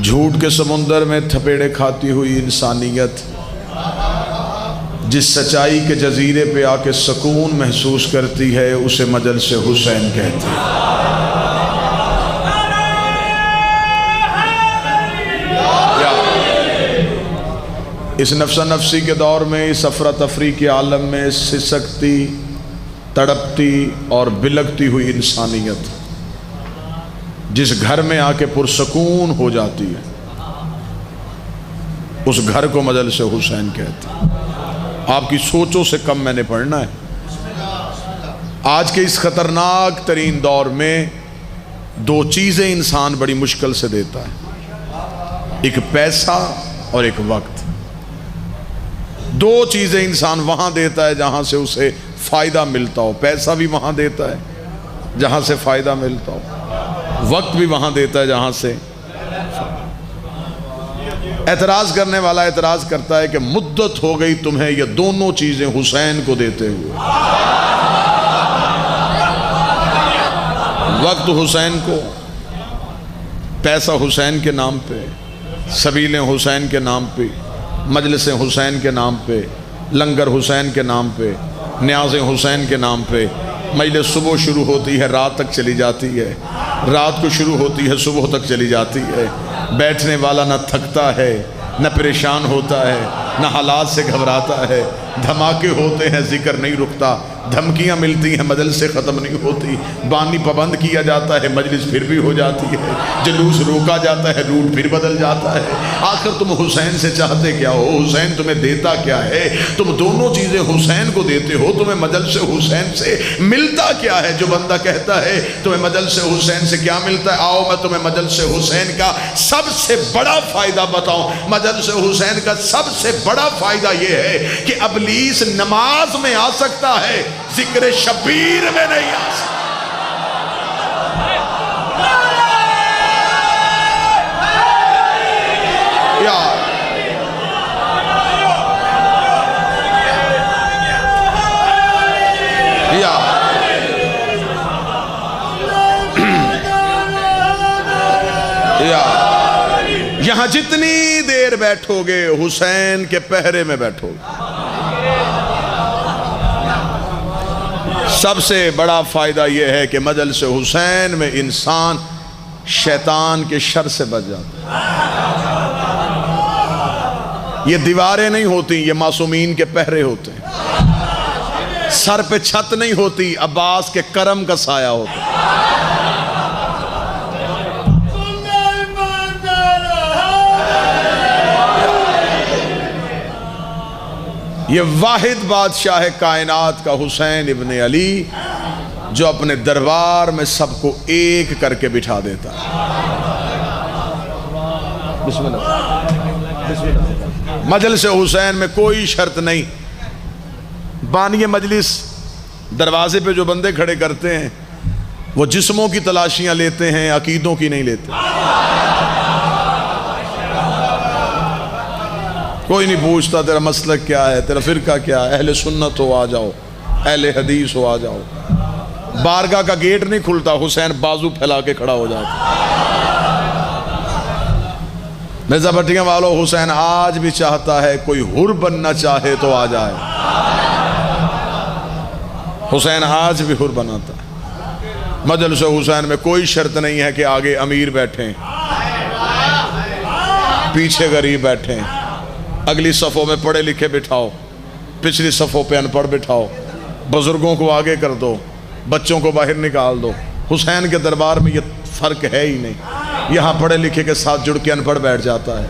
جھوٹ کے سمندر میں تھپیڑے کھاتی ہوئی انسانیت جس سچائی کے جزیرے پہ آ کے سکون محسوس کرتی ہے اسے مجلس حسین کہتے ہیں۔ اس نفس نفسی کے دور میں، اس افراتفری کے عالم میں سسکتی، تڑپتی اور بلکتی ہوئی انسانیت جس گھر میں آ کے پرسکون ہو جاتی ہے اس گھر کو مجلس حسین کہتے ہیں۔ آپ کی سوچوں سے کم میں نے پڑھنا ہے۔ آج کے اس خطرناک ترین دور میں دو چیزیں انسان بڑی مشکل سے دیتا ہے، ایک پیسہ اور ایک وقت۔ دو چیزیں انسان وہاں دیتا ہے جہاں سے اسے فائدہ ملتا ہو، پیسہ بھی وہاں دیتا ہے جہاں سے فائدہ ملتا ہو، وقت بھی وہاں دیتا ہے جہاں سے۔ اعتراض کرنے والا اعتراض کرتا ہے کہ مدت ہو گئی تمہیں یہ دونوں چیزیں حسین کو دیتے ہوئے، وقت حسین کو، پیسہ حسین کے نام پہ، سبیلیں حسین کے نام پہ، مجلس حسین کے نام پہ، لنگر حسین کے نام پہ، نیاز حسین کے نام پہ۔ مجلس صبح شروع ہوتی ہے رات تک چلی جاتی ہے، رات کو شروع ہوتی ہے صبح تک چلی جاتی ہے۔ بیٹھنے والا نہ تھکتا ہے نہ پریشان ہوتا ہے نہ حالات سے گھبراتا ہے۔ دھماکے ہوتے ہیں ذکر نہیں رکتا، دھمکیاں ملتی ہیں مجلس سے ختم نہیں ہوتی، بانی پابند کیا جاتا ہے مجلس پھر بھی ہو جاتی ہے، جلوس روکا جاتا ہے روٹ پھر بدل جاتا ہے۔ آخر تم حسین سے چاہتے کیا ہو؟ حسین تمہیں دیتا کیا ہے؟ تم دونوں چیزیں حسین کو دیتے ہو، تمہیں مجلس حسین سے ملتا کیا ہے؟ جو بندہ کہتا ہے تمہیں مجلس حسین سے کیا ملتا ہے، آؤ میں تمہیں مجلس حسین کا سب سے بڑا فائدہ بتاؤں۔ مجلس حسین کا سب سے بڑا فائدہ یہ ہے کہ ابلیس نماز میں آ سکتا ہے، ذکر شبیر میں نہیں آ سکتا۔ یہاں جتنی دیر بیٹھو گے حسین کے پہرے میں بیٹھو گے۔ سب سے بڑا فائدہ یہ ہے کہ مجلس حسین میں انسان شیطان کے شر سے بچ جاتا ہے۔ یہ دیواریں نہیں ہوتی، یہ معصومین کے پہرے ہوتے ہیں۔ سر پہ چھت نہیں ہوتی، عباس کے کرم کا سایہ ہوتا ہے۔ یہ واحد بادشاہ کائنات کا حسین ابن علی جو اپنے دربار میں سب کو ایک کر کے بٹھا دیتا ہے۔ بسم اللہ۔ مجلس حسین میں کوئی شرط نہیں۔ بانی مجلس دروازے پہ جو بندے کھڑے کرتے ہیں وہ جسموں کی تلاشیاں لیتے ہیں، عقیدوں کی نہیں لیتے۔ کوئی نہیں پوچھتا تیرا مسلک کیا ہے، تیرا فرقہ کیا ہے، اہل سنت ہو آ جاؤ، اہل حدیث ہو آ جاؤ۔ بارگاہ کا گیٹ نہیں کھلتا، حسین بازو پھیلا کے کھڑا ہو جاتا۔ مرزا بھٹیاں والو، حسین آج بھی چاہتا ہے کوئی حر بننا چاہے تو آ جائے۔ حسین آج بھی حر بناتا ہے۔ مجلس حسین میں کوئی شرط نہیں ہے کہ آگے امیر بیٹھیں، پیچھے غریب بیٹھیں، اگلی صفوں میں پڑھے لکھے بٹھاؤ، پچھلی صفوں پہ ان پڑھ بٹھاؤ، بزرگوں کو آگے کر دو، بچوں کو باہر نکال دو۔ حسین کے دربار میں یہ فرق ہے ہی نہیں۔ یہاں پڑھے لکھے کے ساتھ جڑ کے ان پڑھ بیٹھ جاتا ہے،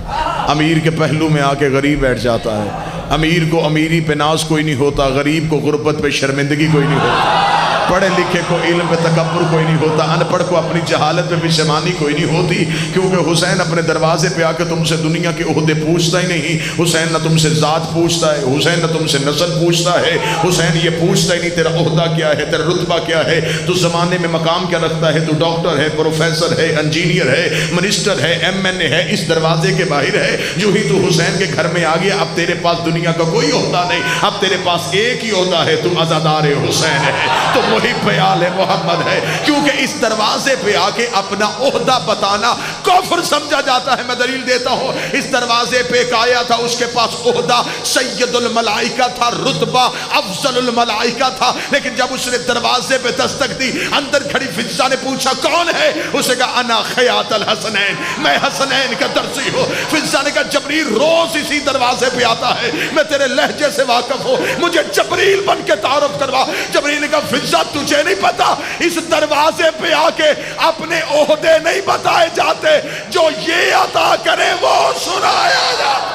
امیر کے پہلو میں آ کے غریب بیٹھ جاتا ہے۔ امیر کو امیری پہ ناز کوئی نہیں ہوتا، غریب کو غربت پہ شرمندگی کوئی نہیں ہوتی، پڑھے لکھے کو علم پہ تکبر کوئی نہیں ہوتا، ان پڑھ کو اپنی جہالت پہ پشیمانی کوئی نہیں ہوتی، کیونکہ حسین اپنے دروازے پہ آ کے تم سے دنیا کے عہدے پوچھتا ہی نہیں۔ حسین نہ تم سے ذات پوچھتا ہے، حسین نہ تم سے نسل پوچھتا ہے، حسین یہ پوچھتا ہی نہیں تیرا عہدہ کیا ہے، تیرا رتبہ کیا ہے، تو زمانے میں مقام کیا رکھتا ہے، تو ڈاکٹر ہے، پروفیسر ہے، انجینئر ہے، منسٹر ہے، MNA ہے، اس دروازے کے باہر ہے۔ جو ہی تو حسین کے گھر میں آ گیا، اب تیرے پاس دنیا کا کوئی عہدہ نہیں، اب تیرے پاس ایک ہی عہدہ ہے، تو عزادار حسین ہے، تو وہی پیال محمد ہے، کیونکہ اس دروازے پہ آ کے اپنا عہدہ بتانا کفر سمجھا جاتا ہے۔ میں دلیل دیتا ہوں، اس دروازے پہ ایک آیا تھا، اس کے پاس عہدہ سید الملائکہ تھا، رتبہ افضل الملائکہ تھا، لیکن جب اس نے دروازے پہ دستک دی، اندر کھڑی فضا نے پوچھا کون ہے؟ اسے کہا انا خیاط الحسنین، میں حسنین کا درزی ہوں۔ فضا نے کہا جبریل روز اسی دروازے پہ آتا ہے، میں تیرے لہجے سے واقف ہوں، مجھے جبریل بن کے تعارف کروا۔ جبریل نے کہا فضا تجھے نہیں پتا، اس دروازے پہ آ کے اپنے عہدے نہیں بتائے جاتے، جو یہ عطا کرے وہ سنایا جاتا۔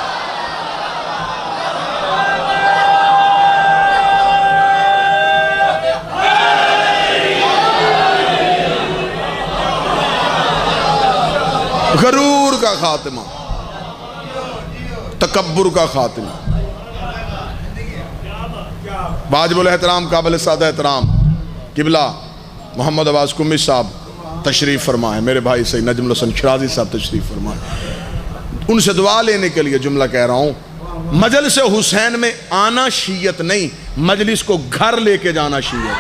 غرور کا خاتمہ، تکبر کا خاتمہ۔ واجب الاحترام قابل سادہ احترام قبلہ محمد عباس قمی صاحب تشریف فرمائیں، میرے بھائی سید نجم الحسن شرازی صاحب تشریف فرمائیں۔ ان سے دعا لینے کے لیے جملہ کہہ رہا ہوں، مجلس حسین میں آنا شیعت نہیں، مجلس کو گھر لے کے جانا شیعت۔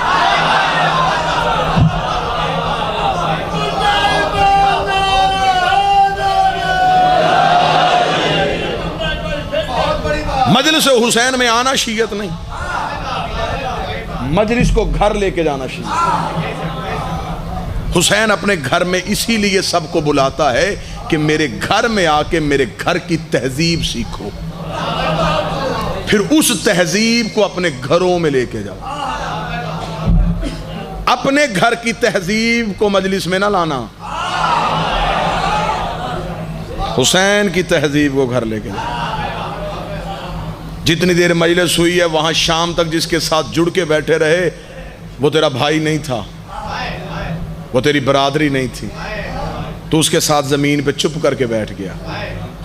مجلس حسین میں آنا شیعت نہیں، مجلس کو گھر لے کے جانا شیعت۔ حسین اپنے گھر میں اسی لیے سب کو بلاتا ہے کہ میرے گھر میں آ کے میرے گھر کی تہذیب سیکھو، پھر اس تہذیب کو اپنے گھروں میں لے کے جاؤ۔ اپنے گھر کی تہذیب کو مجلس میں نہ لانا، حسین کی تہذیب کو گھر لے کے جاؤ۔ جتنی دیر مجلس ہوئی ہے وہاں شام تک جس کے ساتھ جڑ کے بیٹھے رہے وہ تیرا بھائی نہیں تھا، وہ تیری برادری نہیں تھی، تو اس کے ساتھ زمین پہ چپ کر کے بیٹھ گیا۔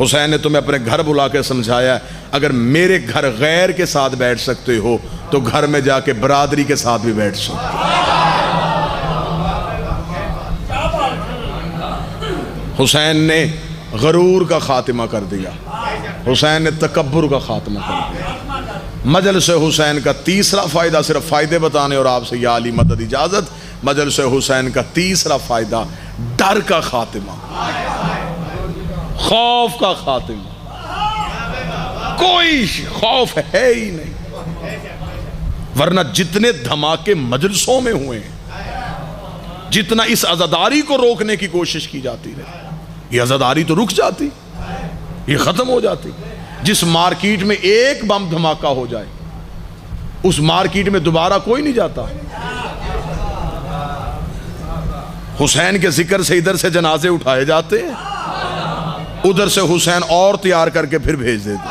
حسین نے تمہیں اپنے گھر بلا کے سمجھایا، اگر میرے گھر غیر کے ساتھ بیٹھ سکتے ہو تو گھر میں جا کے برادری کے ساتھ بھی بیٹھ سکتے ہو۔ حسین نے غرور کا خاتمہ کر دیا، حسین نے تکبر کا خاتمہ کر دیا۔ مجلس حسین کا تیسرا فائدہ، صرف فائدے بتانے اور آپ سے یا علی مدد اجازت، مجلس حسین کا تیسرا فائدہ ڈر کا خاتمہ، خوف کا خاتمہ۔ کوئی خوف ہے ہی نہیں، ورنہ جتنے دھماکے مجلسوں میں ہوئے ہیں، جتنا اس عزاداری کو روکنے کی کوشش کی جاتی رہی، یہ عزاداری تو رک جاتی، یہ ختم ہو جاتی۔ جس مارکیٹ میں ایک بم دھماکہ ہو جائے اس مارکیٹ میں دوبارہ کوئی نہیں جاتا۔ حسین کے ذکر سے ادھر سے جنازے اٹھائے جاتے ہیں، ادھر سے حسین اور تیار کر کے پھر بھیج دیتے۔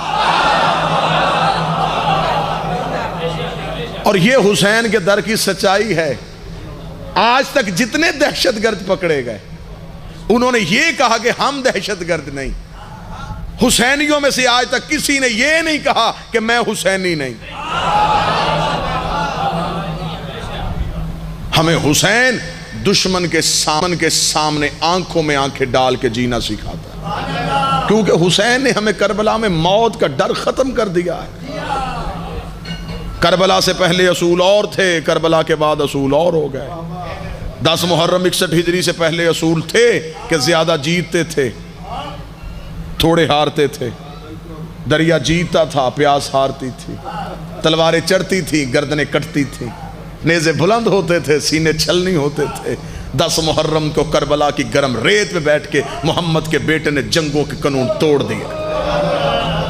اور یہ حسین کے در کی سچائی ہے۔ آج تک جتنے دہشت گرد پکڑے گئے انہوں نے یہ کہا کہ ہم دہشت گرد نہیں۔ حسینیوں میں سے آج تک کسی نے یہ نہیں کہا کہ میں حسینی نہیں۔ ہمیں حسین دشمن کے سامنے آنکھوں میں آنکھیں ڈال کے جینا سکھاتا ہے، کیونکہ حسین نے ہمیں کربلا میں موت کا ڈر ختم کر دیا ہے۔ کربلا سے پہلے اصول اور تھے، کربلا کے بعد اصول اور ہو گئے۔ 10 محرم 61 ہجری سے پہلے اصول تھے کہ زیادہ جیتتے تھے، تھوڑے ہارتے تھے۔ دریا جیتتا تھا، پیاس ہارتی تھی، تلواریں چڑھتی تھی، گردنیں کٹتی تھی، نیزے بلند ہوتے تھے، سینے چھلنی ہوتے تھے۔ 10 محرم کو کربلا کی گرم ریت میں بیٹھ کے محمد کے بیٹے نے جنگوں کے قانون توڑ دیے۔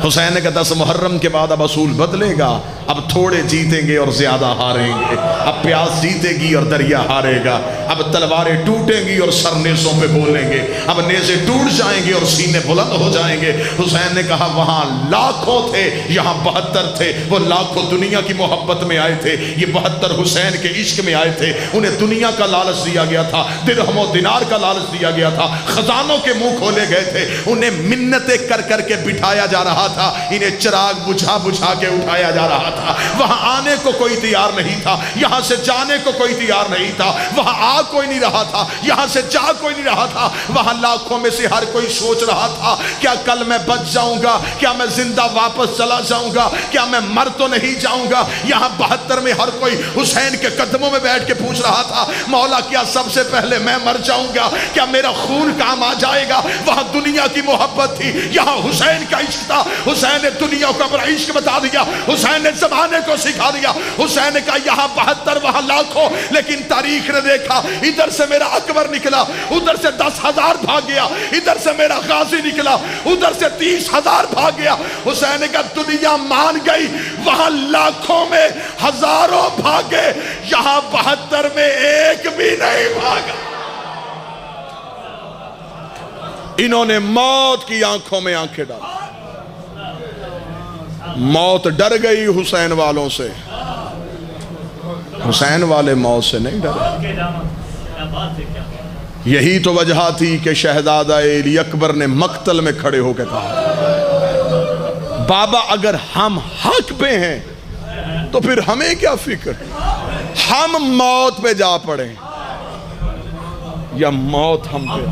حسین نے کہا 10 محرم کے بعد اب اصول بدلے گا، اب تھوڑے جیتیں گے اور زیادہ ہاریں گے، اب پیاس جیتے گی اور دریا ہارے گا، اب تلواریں ٹوٹیں گی اور سر نیزوں پہ بولیں گے، اب نیزے ٹوٹ جائیں گے اور سینے بلند ہو جائیں گے۔ حسین نے کہا وہاں لاکھوں تھے، یہاں 72 تھے۔ وہ لاکھوں دنیا کی محبت میں آئے تھے، یہ 72 حسین کے عشق میں آئے تھے۔ انہیں دنیا کا لالچ دیا گیا تھا، درہم و دینار کا لالچ دیا گیا تھا، خزانوں کے منہ کھولے گئے تھے، انہیں منتیں کر کر کے بٹھایا جا رہا تھا، انہیں چراغ بجھا بجھا کے اٹھایا جا رہا تھا۔ وہاں آنے کو کوئی تیار نہیں تھا، یہاں سے جانے کو کوئی تیار نہیں تھا، وہاں آ کوئی نہیں رہا تھا، یہاں سے جا کوئی نہیں رہا تھا، وہاں لاکھوں میں سے ہر کوئی سوچ رہا تھا کیا کل میں بچ جاؤں گا، کیا میں زندہ واپس چلا جاؤں گا، کیا میں مر تو نہیں جاؤں گا۔ یہاں 72 میں ہر کوئی حسین کے قدموں میں بیٹھ کے پوچھ رہا تھا مولا کیا سب سے پہلے میں مر جاؤں گا، کیا میرا خون کام آ جائے گا۔ وہاں دنیا کی محبت تھی، یہاں حسین کا عشق تھا۔ حسین نے دنیا کو اپنا عشق بتا دیا، حسین نے زمانے کو سکھا دیا۔ حسین نے کہا یہاں 72 وہاں لاکھوں، لیکن تاریخ نے دیکھا ادھر سے میرا اکبر نکلا، ادھر سے 10,000 بھاگ گیا، ادھر سے میرا غازی نکلا، ادھر سے 30,000 بھاگ گیا۔ حسین نے کہا دنیا مان گئی، وہاں لاکھوں میں ہزاروں بھاگے، یہاں 72 میں ایک بھی نہیں بھاگا۔ انہوں نے موت کی آنکھوں میں آنکھیں ڈالی۔ موت ڈر گئی حسین والوں سے، حسین والے موت سے نہیں ڈرے۔ یہی تو وجہ تھی کہ شہزادہ علی اکبر نے مقتل میں کھڑے ہو کے کہا بابا اگر ہم حق پہ ہیں تو پھر ہمیں کیا فکر، ہم موت پہ جا پڑیں یا موت ہم پہ۔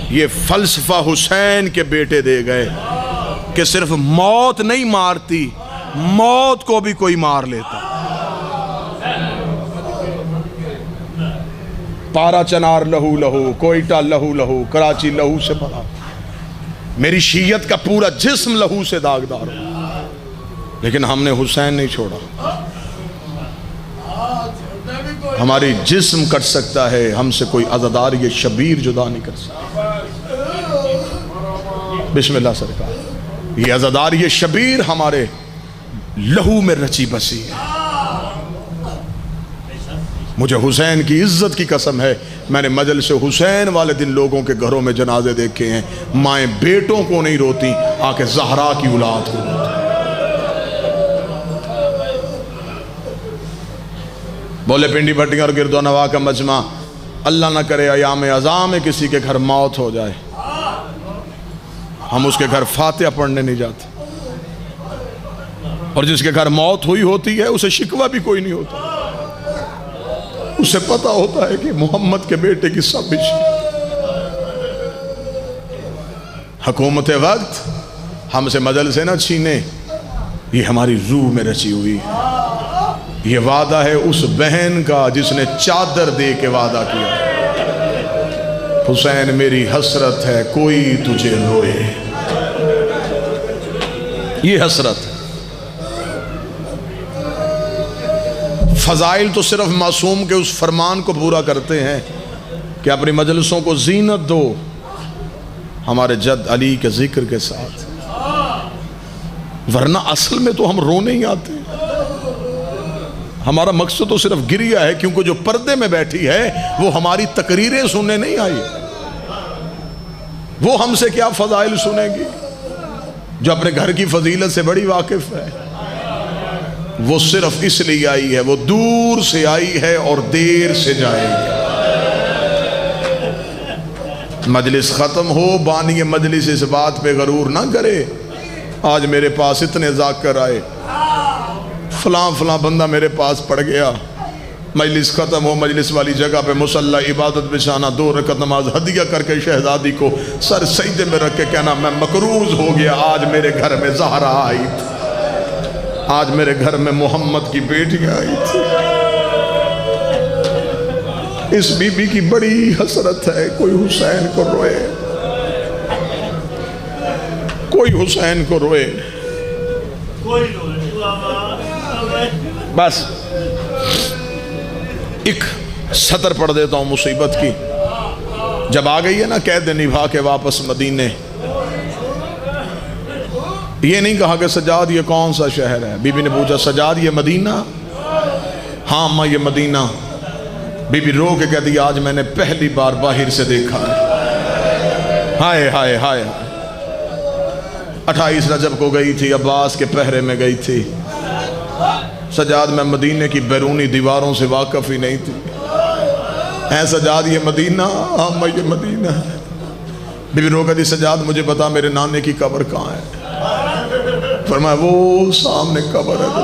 یہ فلسفہ حسین کے بیٹے دے گئے کہ صرف موت نہیں مارتی، موت کو بھی کوئی مار لیتا۔ پارا چنار لہو لہو، کوئٹہ لہو لہو، کراچی لہو سے بھرا، میری شیعت کا پورا جسم لہو سے داغدار ہو، لیکن ہم نے حسین نہیں چھوڑا۔ ہماری جسم کٹ سکتا ہے، ہم سے کوئی عزادار یہ شبیر جدا نہیں کر سکتا۔ بسم اللہ سرکار، یہ عزادار یہ شبیر ہمارے لہو میں رچی بسی ہے۔ مجھے حسین کی عزت کی قسم ہے، میں نے مجلس حسین والے دن لوگوں کے گھروں میں جنازے دیکھے ہیں، مائیں بیٹوں کو نہیں روتی، آکے زہرا کی اولاد کو روتی۔ بولے پنڈی بھٹیاں اور گرد و نواح کا مجمع، اللہ نہ کرے ایام عزا میں کسی کے گھر موت ہو جائے، ہم اس کے گھر فاتحہ پڑھنے نہیں جاتے، اور جس کے گھر موت ہوئی ہوتی ہے اسے شکوہ بھی کوئی نہیں ہوتا، اسے پتا ہوتا ہے کہ محمد کے بیٹے کی سب حکومت وقت ہم سے مجلس نہ چھینے، یہ ہماری روح میں رچی ہوئی ہے۔ یہ وعدہ ہے اس بہن کا جس نے چادر دے کے وعدہ کیا، حسین میری حسرت ہے کوئی تجھے روئے، یہ حسرت۔ فضائل تو صرف معصوم کے اس فرمان کو پورا کرتے ہیں کہ اپنی مجلسوں کو زینت دو ہمارے جد علی کے ذکر کے ساتھ، ورنہ اصل میں تو ہم رونے ہی آتے ہیں۔ ہمارا مقصد تو صرف گریہ ہے، کیونکہ جو پردے میں بیٹھی ہے وہ ہماری تقریریں سننے نہیں آئی، وہ ہم سے کیا فضائل سنے گی؟ جو اپنے گھر کی فضیلت سے بڑی واقف ہے، وہ صرف اس لیے آئی ہے، وہ دور سے آئی ہے اور دیر سے جائے گی۔ مجلس ختم ہو، بانی مجلس اس بات پہ غرور نہ کرے آج میرے پاس اتنے ذاکر آئے، فلاں فلاں بندہ میرے پاس پڑ گیا، مجلس ختم ہو، مجلس والی جگہ پہ مصلی عبادت بچھانا، 2 رکعت نماز ہدیہ کر کے شہزادی کو سر سجدے میں رکھ کے کہنا میں مقروض ہو گیا، آج میرے گھر میں زہرا آئی تھی، آج میرے گھر میں محمد کی بیٹی آئی تھی۔ اس بی بی کی بڑی حسرت ہے، کوئی حسین کو روئے، کوئی حسین کو روئے۔ بس ایک سطر پڑھ دیتا ہوں مصیبت کی، جب آ گئی ہے نا قید نبھا کے واپس مدینے، یہ نہیں کہا کہ سجاد یہ کون سا شہر ہے، بی بی نے پوچھا سجاد یہ مدینہ؟ ہاں اماں یہ مدینہ۔ بی بی رو کے کہتی آج میں نے پہلی بار باہر سے دیکھا ہے، ہائے ہائے ہائے۔ 28 رجب کو گئی تھی، عباس کے پہرے میں گئی تھی، سجاد میں مدینے کی بیرونی دیواروں سے واقف ہی نہیں تھی۔ اے سجاد یہ مدینہ؟ ہاں اماں یہ مدینہ ہے۔ بی بی رو کہتی سجاد مجھے بتا میرے نانے کی قبر کہاں ہے؟ فرمایا وہ سامنے قبر ہے۔